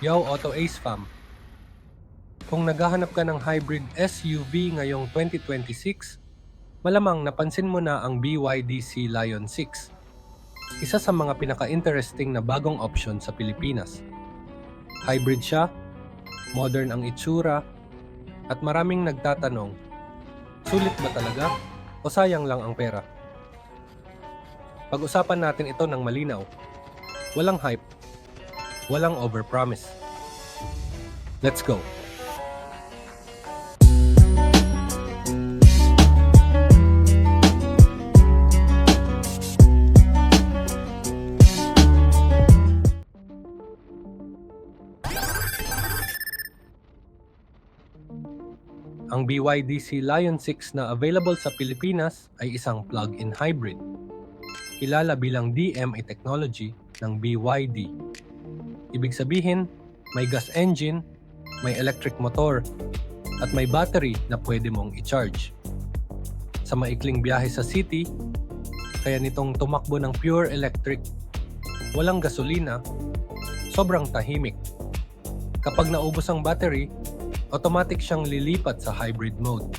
Yo, Auto Ace fam. Kung naghahanap ka ng hybrid SUV ngayong 2026, malamang napansin mo na ang BYD Sea Lion 6, isa sa mga pinaka-interesting na bagong option sa Pilipinas. Hybrid siya, modern ang itsura, at maraming nagtatanong, sulit ba talaga o sayang lang ang pera? Pag-usapan natin ito ng malinaw. Walang hype, walang overpromise. Let's go! Ang BYD Sea Lion 6 na available sa Pilipinas ay isang plug-in hybrid. Kilala bilang DMA technology ng BYD. Ibig sabihin, may gas engine, may electric motor, at may battery na pwede mong i-charge. Sa maikling biyahe sa city, kaya nitong tumakbo ng pure electric, walang gasolina, sobrang tahimik. Kapag naubos ang battery, automatic siyang lilipat sa hybrid mode,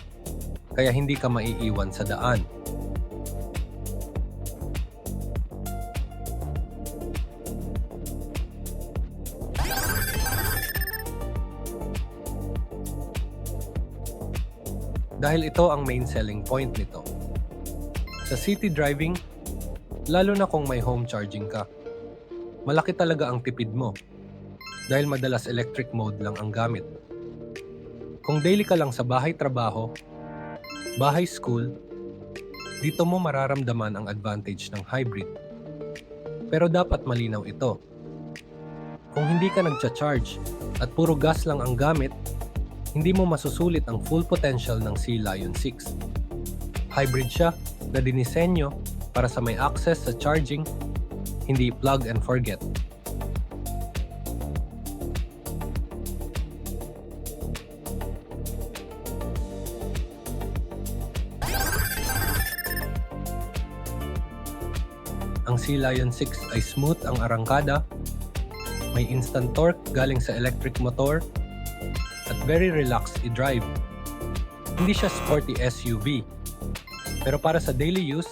kaya hindi ka maiiwan sa daan. Dahil ito ang main selling point nito. Sa city driving, lalo na kung may home charging ka, malaki talaga ang tipid mo dahil madalas electric mode lang ang gamit. Kung daily ka lang sa bahay-trabaho, bahay-school, dito mo mararamdaman ang advantage ng hybrid. Pero dapat malinaw ito. Kung hindi ka nagcha-charge at puro gas lang ang gamit, hindi mo masusulit ang full potential ng Sea Lion 6. Hybrid siya na dinisenyo para sa may access sa charging, hindi plug and forget. Ang Sea Lion 6 ay smooth ang arangkada, may instant torque galing sa electric motor, at very relaxed i-drive. Hindi siya sporty SUV, pero para sa daily use,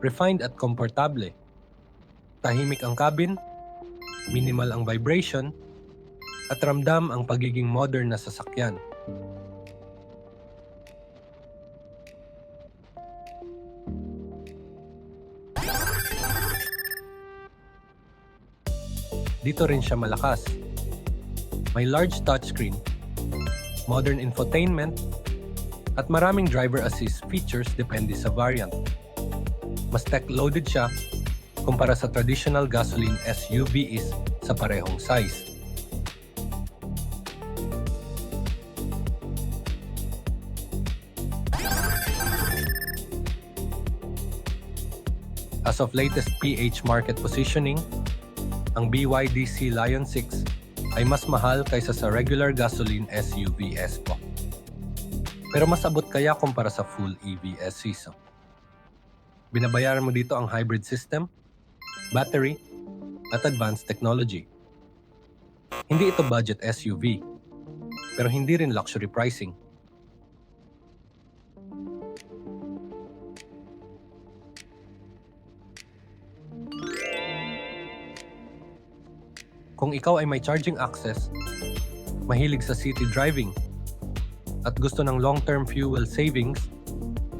refined at komportable. Tahimik ang cabin, minimal ang vibration, at ramdam ang pagiging modern na sasakyan. Dito rin siya malakas. May large touchscreen, modern infotainment, at maraming driver assist features depende sa variant. Mas tech-loaded siya kumpara sa traditional gasoline SUVs sa parehong size. As of latest PH market positioning, ang BYD Sea Lion 6 ay mas mahal kaysa sa regular gasoline SUV Espo. Pero mas abot kaya kumpara sa full EV SUV. Binabayaran mo dito ang hybrid system, battery, at advanced technology. Hindi ito budget SUV, pero hindi rin luxury pricing. Kung ikaw ay may charging access, mahilig sa city driving, at gusto ng long-term fuel savings,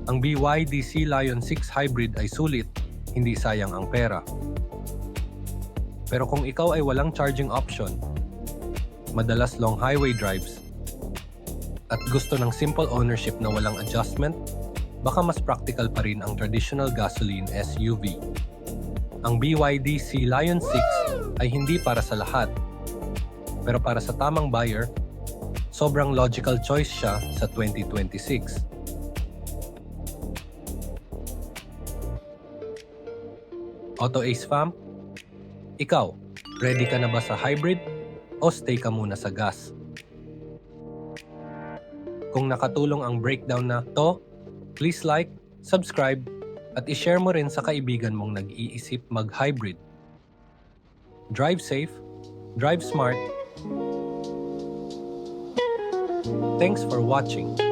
ang BYD Sea Lion 6 Hybrid ay sulit, hindi sayang ang pera. Pero kung ikaw ay walang charging option, madalas long highway drives, at gusto ng simple ownership na walang adjustment, baka mas practical pa rin ang traditional gasoline SUV. Ang BYD Sea Lion 6 ay hindi para sa lahat, pero para sa tamang buyer, sobrang logical choice siya sa 2026. Auto Ace fam, ikaw, ready ka na ba sa hybrid o stay ka muna sa gas? Kung nakatulong ang breakdown na to, please like, subscribe, at ishare mo rin sa kaibigan mong nag-iisip mag-hybrid. Drive safe, drive smart, Thanks for watching.